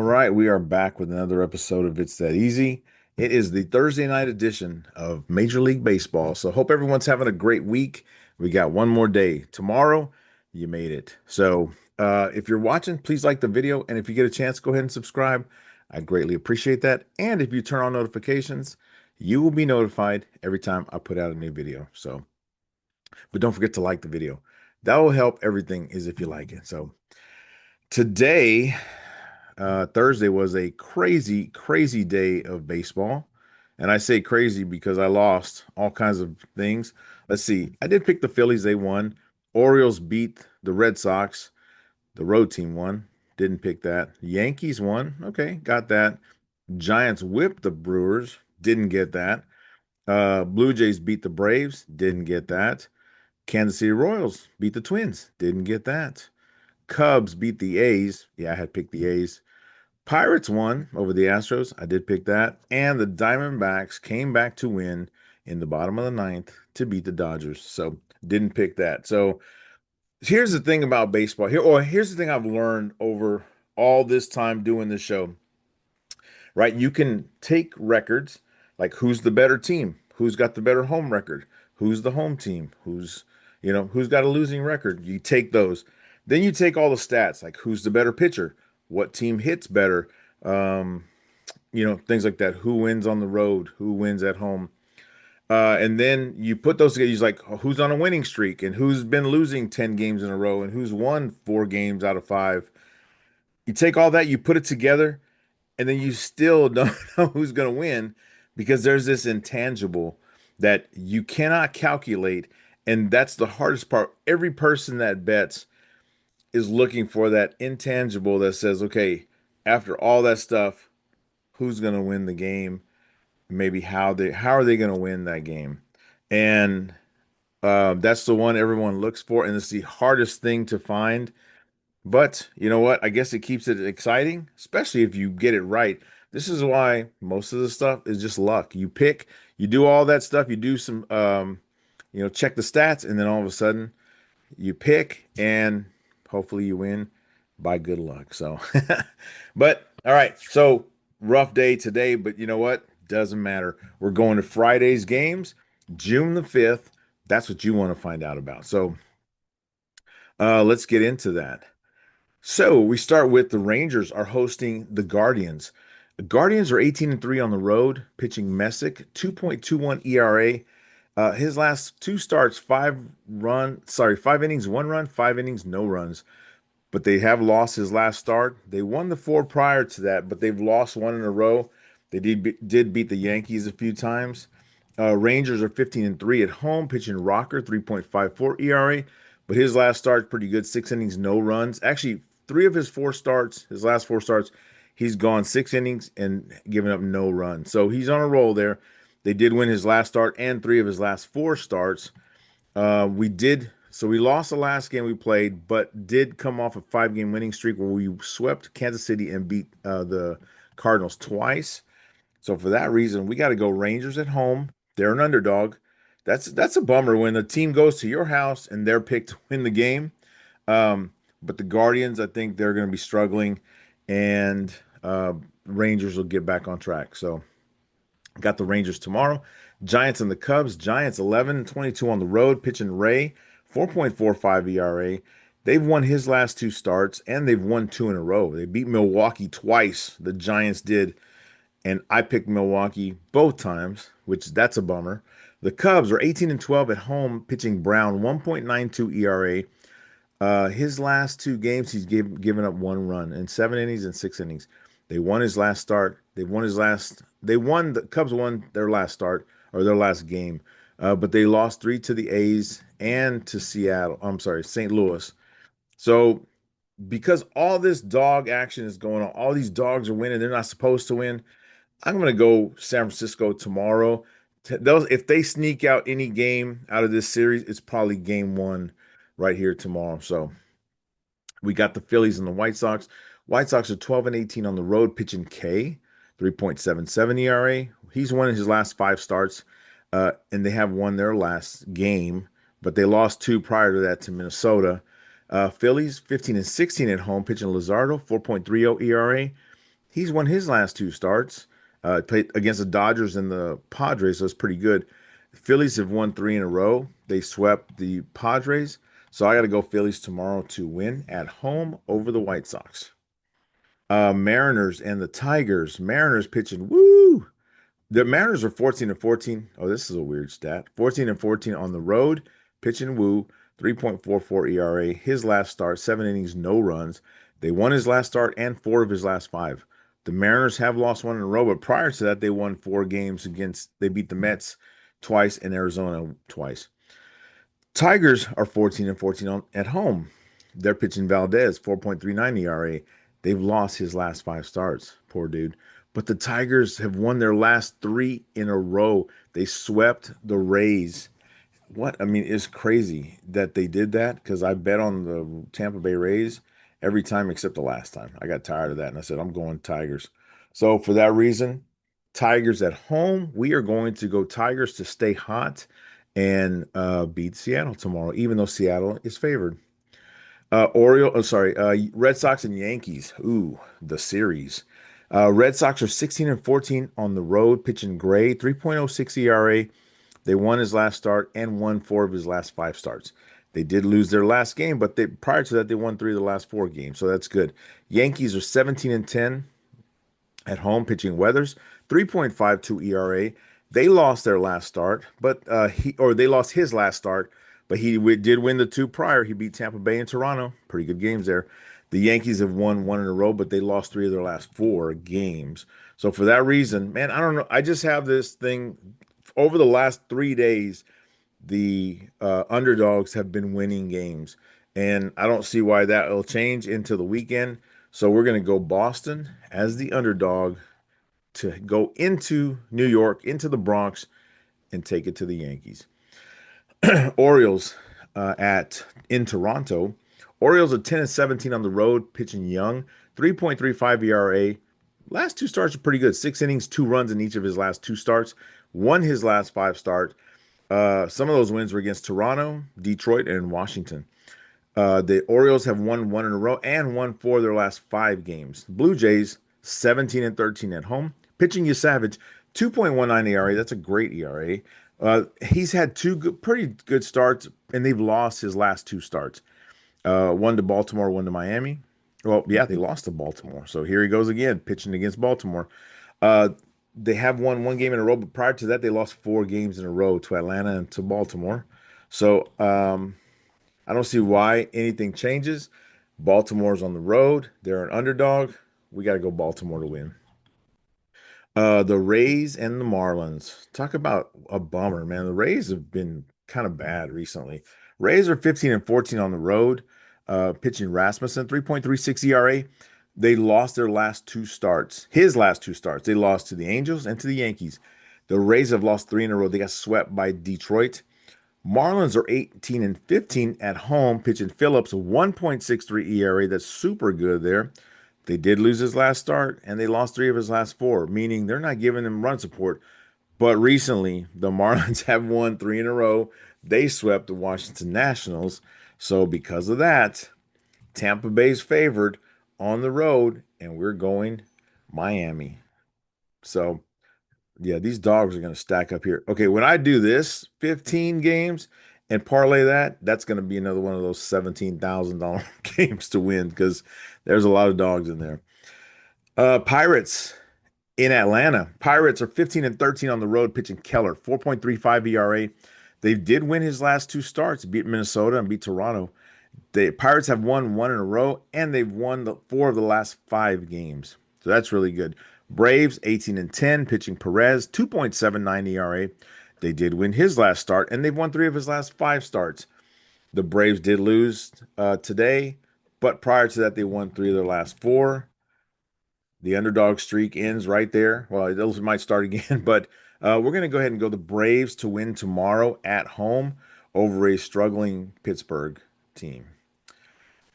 All right, we are back with another episode of It's That Easy. It is the Thursday night edition of Major League Baseball. So hope everyone's having a great week. We got one more day. Tomorrow, you made it. So if you're watching, please like the video. And if you get a chance, go ahead and subscribe. I greatly appreciate that. And if you turn on notifications, you will be notified every time I put out a new video. But don't forget to like the video. That will help everything is if you like it. So today, Thursday was a crazy, crazy day of baseball. And I say crazy because I lost all kinds of things. Let's see. I did pick the Phillies. They won. Orioles beat the Red Sox. The road team won. Didn't pick that. Yankees won. Okay, got that. Giants whipped the Brewers. Didn't get that. Blue Jays beat the Braves. Didn't get that. Kansas City Royals beat the Twins. Didn't get that. Cubs beat the A's. Yeah, I had picked the A's. Pirates won over the Astros. I did pick that. And the Diamondbacks came back to win in the bottom of the ninth to beat the Dodgers. So didn't pick that. So here's the thing about baseball. Here's the thing I've learned over all this time doing this show. Right? You can take records like who's the better team, who's got the better home record, who's the home team, who's got a losing record. You take those. Then you take all the stats, like who's the better pitcher, what team hits better, um, things like that. Who wins on the road? Who wins at home? And then you put those together. You're like, who's on a winning streak and who's been losing 10 games in a row and who's won 4 games out of 5. You take all that, you put it together, and then you still don't know who's going to win because there's this intangible that you cannot calculate. And that's the hardest part. Every person that bets is looking for that intangible that says, okay, after all that stuff, who's going to win the game? Maybe how are they going to win that game? And that's the one everyone looks for, and it's the hardest thing to find. But you know what? I guess it keeps it exciting, especially if you get it right. This is why most of the stuff is just luck. You do all that stuff, you do some, check the stats, and then all of a sudden you pick, and hopefully you win by good luck. So, but all right. So rough day today, but you know what? Doesn't matter. We're going to Friday's games, June the 5th. That's what you want to find out about. So let's get into that. So we start with the Rangers are hosting the Guardians. The Guardians are 18-3 on the road, pitching Messick, 2.21 ERA. His last 2 starts, 5 innings, 1 run, 5 innings, no runs. But they have lost his last start. They won the 4 prior to that, but they've lost 1 in a row. They did beat the Yankees a few times. Rangers are 15-3 at home, pitching Rocker, 3.54 ERA. But his last start pretty good, 6 innings, no runs. Actually, 3 of his 4 starts, his last 4 starts, he's gone 6 innings and given up no runs. So he's on a roll there. They did win his last start and 3 of his last 4 starts. We lost the last game we played, but did come off a 5-game winning streak where we swept Kansas City and beat the Cardinals twice. So for that reason, we got to go Rangers at home. They're an underdog. That's a bummer when the team goes to your house and they're picked to win the game. But the Guardians, I think they're going to be struggling, and Rangers will get back on track. So got the Rangers tomorrow. Giants and the Cubs. Giants 11-22 on the road, pitching Ray, 4.45 ERA. They've won his last 2 starts, and they've won 2 in a row. They beat Milwaukee twice. The Giants did, and I picked Milwaukee both times, which that's a bummer. The Cubs are 18-12 at home, pitching Brown, 1.92 ERA. His last 2 games, he's given up 1 run in 7 innings and 6 innings. They won his last start. The Cubs won their last start or their last game, but they lost 3 to the A's and to Seattle. I'm sorry, St. Louis. So because all this dog action is going on, all these dogs are winning, they're not supposed to win. I'm going to go San Francisco tomorrow. If they sneak out any game out of this series, it's probably game 1 right here tomorrow. So we got the Phillies and the White Sox. White Sox are 12-18 on the road, pitching K, 3.77 ERA. He's won his last 5 starts, and they have won their last game, but they lost 2 prior to that to Minnesota. Phillies 15-16 at home, pitching Luzardo, 4.30 ERA. He's won his last two starts. Played against the Dodgers and the Padres, so it's pretty good. The Phillies have won three in a row. They swept the Padres. So I got to go Phillies tomorrow to win at home over the White Sox. Mariners and the Tigers. Mariners pitching. Woo! The Mariners are 14 and 14. Oh, this is a weird stat. 14 and 14 on the road, pitching woo, 3.44 ERA. His last start, 7 innings, no runs. They won his last start and four of his last five. The Mariners have lost one in a row, but prior to that, they won four games against, they beat the Mets twice and Arizona twice. Tigers are 14 and 14 at home. They're pitching Valdez, 4.39 ERA. They've lost his last five starts. Poor dude. But the Tigers have won their last three in a row. They swept the Rays. What? I mean, it's crazy that they did that because I bet on the Tampa Bay Rays every time except the last time. I got tired of that and I said, I'm going Tigers. So for that reason, Tigers at home. We are going to go Tigers to stay hot and beat Seattle tomorrow, even though Seattle is favored. Red Sox and Yankees. Ooh, the series. Red Sox are 16 and 14 on the road, pitching Gray, 3.06 ERA. They won his last start and won four of his last five starts. They did lose their last game, but prior to that, they won three of the last four games, so that's good. Yankees are 17 and 10 at home pitching Weathers, 3.52 ERA. They lost their last start, but they lost his last start, but did win the two prior. He beat Tampa Bay and Toronto. Pretty good games there. The Yankees have won one in a row, but they lost three of their last four games. So for that reason, man, I don't know. I just have this thing over the last 3 days. The underdogs have been winning games, and I don't see why that will change into the weekend. So we're going to go Boston as the underdog to go into New York, into the Bronx, and take it to the Yankees. Orioles at in Toronto. Orioles are 10 and 17 on the road, pitching young, 3.35 ERA. Last two starts are pretty good. 6 innings, 2 runs in each of his last two starts. Won his last five starts. Some of those wins were against Toronto, Detroit, and Washington. The Orioles have won one in a row and won four of their last five games. Blue Jays, 17 and 13 at home. Pitching you Savage, 2.19 ERA. That's a great ERA. He's had pretty good starts, and they've lost his last two starts. One to Baltimore, one to Miami. Well, yeah, they lost to Baltimore. So here he goes again, pitching against Baltimore. Uh, they have won one game in a row, but prior to that, they lost four games in a row to Atlanta and to Baltimore. So I don't see why anything changes. Baltimore's on the road. They're an underdog. We got to go Baltimore to win. The Rays and the Marlins. Talk about a bummer, man. The Rays have been kind of bad recently. Rays are 15 and 14 on the road, pitching Rasmussen, 3.36 ERA. They lost their last two starts. His last two starts. They lost to the Angels and to the Yankees. The Rays have lost three in a row. They got swept by Detroit. Marlins are 18 and 15 at home, pitching Phillips, 1.63 ERA. That's super good there. They did lose his last start, and they lost three of his last four, meaning they're not giving him run support. But recently, the Marlins have won three in a row. They swept the Washington Nationals. So because of that, Tampa Bay's favored on the road, and we're going Miami. So yeah, these dogs are going to stack up here. Okay, when I do this 15 games and parlay that, that's going to be another one of those $17,000 games to win because there's a lot of dogs in there. Pirates in Atlanta. Pirates are 15 and 13 on the road, pitching Keller, 4.35 ERA. They did win his last two starts, beat Minnesota and beat Toronto. The Pirates have won one in a row, and they've won four of the last five games. So that's really good. Braves, 18 and 10, pitching Perez, 2.79 ERA. They did win his last start, and they've won three of his last five starts. The Braves did lose today, but prior to that, they won three of their last four. The underdog streak ends right there. Well, those might start again, but we're going to go ahead and go the Braves to win tomorrow at home over a struggling Pittsburgh team.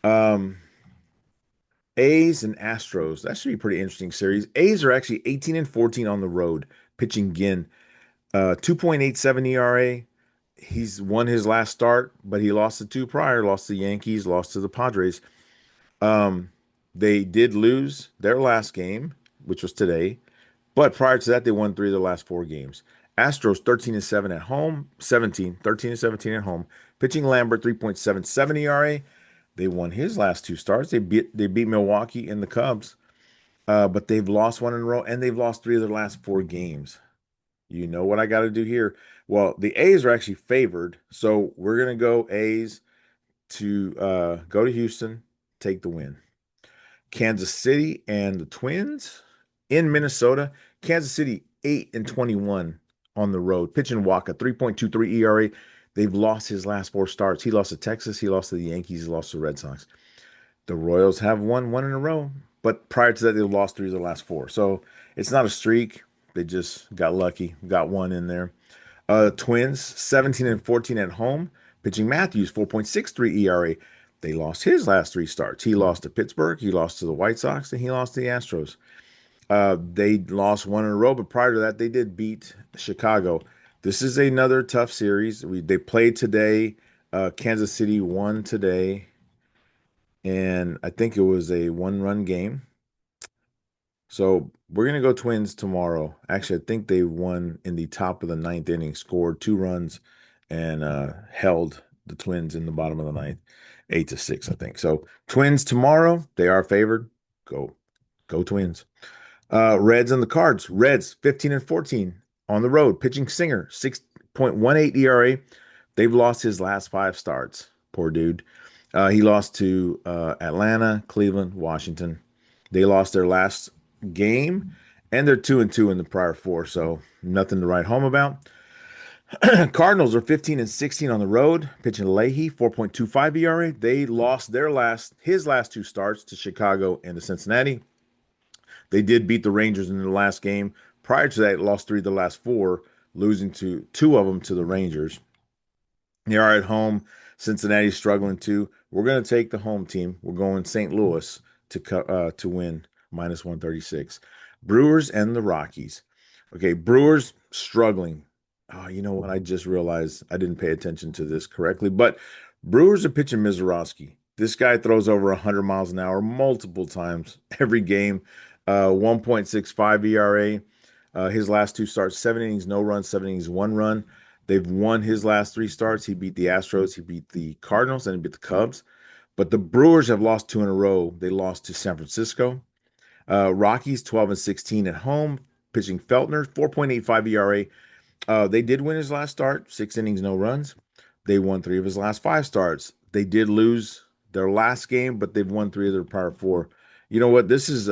Um, A's and Astros. That should be a pretty interesting series. A's are actually 18 and 14 on the road, pitching Ginn. 2.87 ERA. He's won his last start, but he lost the two prior, lost to the Yankees, lost to the Padres. Um, they did lose their last game. which was today. But prior to that, they won three of the last four games. Astros 13 and 7 at home, 13 and 17 at home. Pitching Lambert 3.77 ERA. They won his last two starts. They beat Milwaukee and the Cubs. But they've lost one in a row and they've lost three of their last four games. You know what I got to do here? Well, the A's are actually favored, so we're gonna go A's to go to Houston, take the win. Kansas City and the Twins in Minnesota. Kansas City 8 and 21 on the road. Pitching Waka 3.23 ERA. They've lost his last four starts. He lost to Texas. He lost to the Yankees. He lost to the Red Sox. The Royals have won one in a row, but prior to that, they lost three of the last four. So it's not a streak. They just got lucky, got one in there. Twins 17 and 14 at home. Pitching Matthews 4.63 ERA. They lost his last three starts. He lost to Pittsburgh, he lost to the White Sox, and he lost to the Astros. They lost one in a row, but prior to that, they did beat Chicago. This is another tough series. They played today. Kansas City won today, and I think it was a one-run game. So we're gonna go Twins tomorrow. Actually, I think they won in the top of the ninth inning, scored two runs, and held the Twins in the bottom of the ninth, 8-6, I think. So Twins tomorrow. They are favored. Go, go Twins. Reds and the Cards. Reds 15 and 14 on the road. Pitching Singer 6.18 ERA. They've lost his last five starts. Poor dude. He lost to Atlanta, Cleveland, Washington. They lost their last game, and they're 2-2 in the prior four, so nothing to write home about. Cardinals are 15 and 16 on the road, pitching Leahy 4.25 ERA. They lost his last two starts to Chicago and to Cincinnati. They did beat the Rangers in the last game. Prior to that, lost three of the last four, losing to two of them to the Rangers. They are at home. Cincinnati's struggling too. We're going to take the home team. We're going St. Louis to win -136. Brewers and the Rockies. Okay, Brewers struggling. Oh, you know what? I just realized I didn't pay attention to this correctly, but Brewers are pitching Mizorowski. This guy throws over 100 miles an hour multiple times every game. 1.65 ERA. His last two starts, 7 innings, no run, 7 innings, one run. They've won his last three starts. He beat the Astros, he beat the Cardinals, and he beat the Cubs. But the Brewers have lost two in a row. They lost to San Francisco. Rockies 12 and 16 at home. Pitching Feltner, 4.85 ERA. They did win his last start, 6 innings, no runs. They won three of his last five starts. They did lose their last game, but they've won three of their prior four. You know what? This is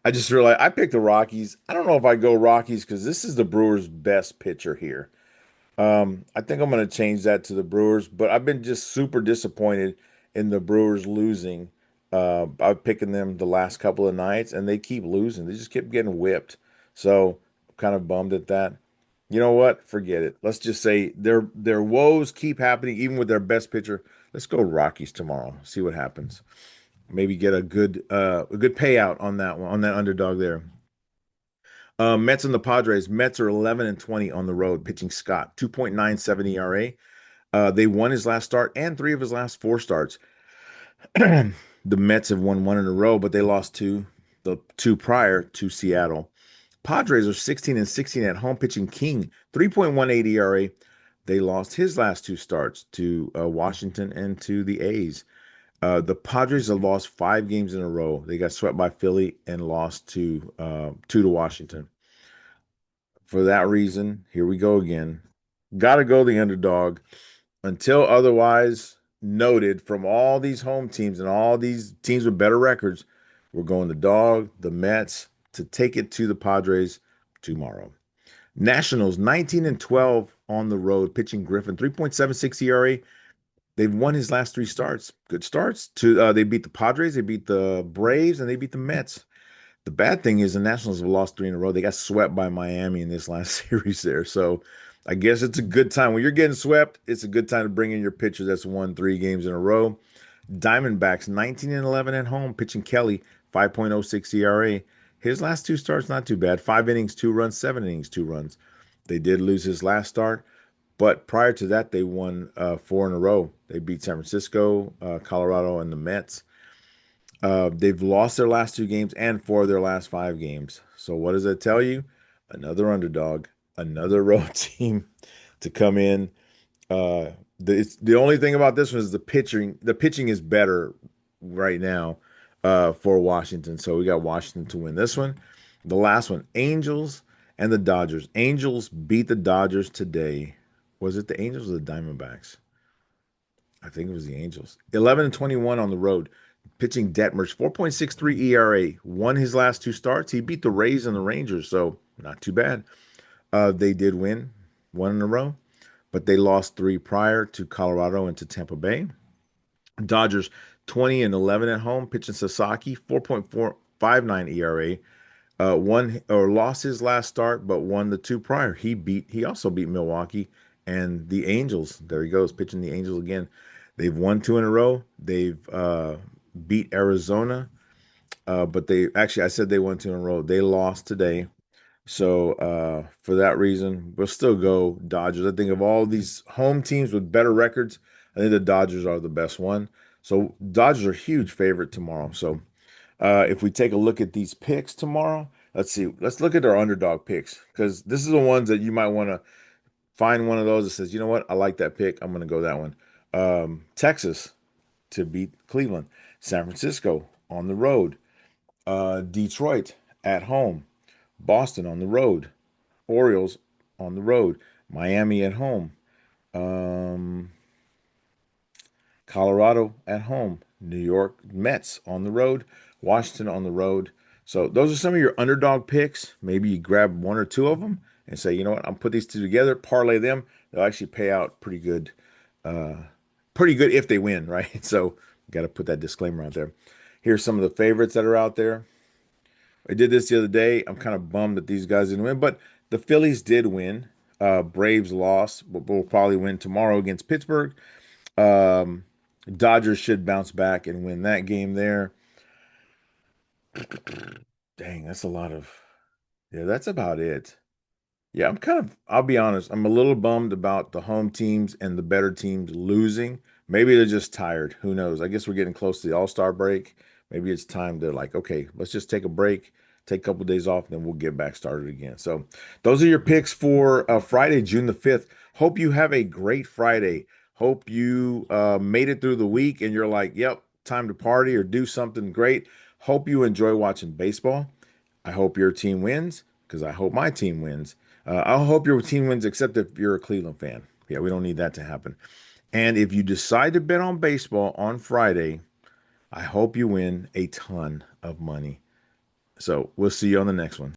I just realized I picked the Rockies. I don't know if I go Rockies because this is the Brewers' best pitcher here. I think I'm going to change that to the Brewers, but I've been just super disappointed in the Brewers losing. I'm picking them the last couple of nights, and they keep losing. They just keep getting whipped. So I'm kind of bummed at that. You know what? Forget it. Let's just say their woes keep happening, even with their best pitcher. Let's go Rockies tomorrow. See what happens. Maybe get a good payout on that one, on that underdog there. Mets and the Padres. Mets are 11 and 20 on the road, pitching Scott, 2.97 ERA. They won his last start and three of his last four starts. The Mets have won one in a row, but they lost the two prior to Seattle. Padres are 16 and 16 at home, pitching King, 3.18 ERA. They lost his last two starts to Washington and to the A's. The Padres have lost five games in a row. They got swept by Philly and lost two to Washington. For that reason, here we go again. Got to go the underdog until otherwise noted from all these home teams and all these teams with better records. We're going the dog, the Mets, to take it to the Padres tomorrow. Nationals 19 and 12 on the road, pitching Griffin, 3.76 ERA. They've won his last three starts. Good starts. They beat the Padres, they beat the Braves, and they beat the Mets. The bad thing is the Nationals have lost three in a row. They got swept by Miami in this last series there. So I guess it's a good time. When you're getting swept, it's a good time to bring in your pitcher that's won three games in a row. Diamondbacks 19 and 11 at home, pitching Kelly, 5.06 ERA. His last two starts, not too bad. 5 innings, 2 runs, 7 innings, 2 runs. They did lose his last start, but prior to that, they won four in a row. They beat San Francisco, Colorado, and the Mets. They've lost their last two games and four of their last five games. So what does that tell you? Another underdog, another road team to come in. The only thing about this one is the pitching. The pitching is better right now for Washington. So we got Washington to win this one. The last one, Angels and the Dodgers. Angels beat the Dodgers today. Was it the Angels or the Diamondbacks? I think it was the Angels. 11 and 21 on the road. Pitching Detmers, 4.63 ERA. Won his last two starts. He beat the Rays and the Rangers, so not too bad. They did win one in a row, but they lost three prior to Colorado and to Tampa Bay. Dodgers, 20 and 11 at home. Pitching Sasaki, 4.459 ERA. Won or lost his last start, but won the two prior. He also beat Milwaukee and the Angels. There he goes, pitching the Angels again. They've won two in a row. They've beat Arizona, but they actually I said they won two in a row. They lost today. So for that reason, we'll still go Dodgers. I think of all these home teams with better records, I think the Dodgers are the best one. So Dodgers are a huge favorite tomorrow. So if we take a look at these picks tomorrow, let's see. Let's look at our underdog picks because this is the ones that you might want to find one of those that says, you know what, I like that pick. I'm going to go that one. Texas to beat Cleveland, San Francisco on the road, Detroit at home, Boston on the road, Orioles on the road, Miami at home, um, Colorado at home, New York Mets on the road, Washington on the road. So those are some of your underdog picks. Maybe you grab one or two of them and say, you know what, I'm put these two together, parlay them. They'll actually pay out uh, pretty good if they win, right? So got to put that disclaimer out there. Here's some of the favorites that are out there. I did this the other day. I'm kind of bummed that these guys didn't win, but the Phillies did win. Braves lost, but will probably win tomorrow against Pittsburgh. Um, Dodgers should bounce back and win that game there. Dang, that's a lot of. Yeah, that's about it. Yeah, I'll be honest, I'm a little bummed about the home teams and the better teams losing. Maybe they're just tired. Who knows? I guess we're getting close to the All-Star break. Maybe it's time to like, okay, let's just take a break, take a couple of days off, then we'll get back started again. So those are your picks for Friday, June the 5th. Hope you have a great Friday. Hope you made it through the week and you're like, yep, time to party or do something great. Hope you enjoy watching baseball. I hope your team wins because I hope my team wins. I hope your team wins, except if you're a Cleveland fan. Yeah, we don't need that to happen. And if you decide to bet on baseball on Friday, I hope you win a ton of money. So we'll see you on the next one.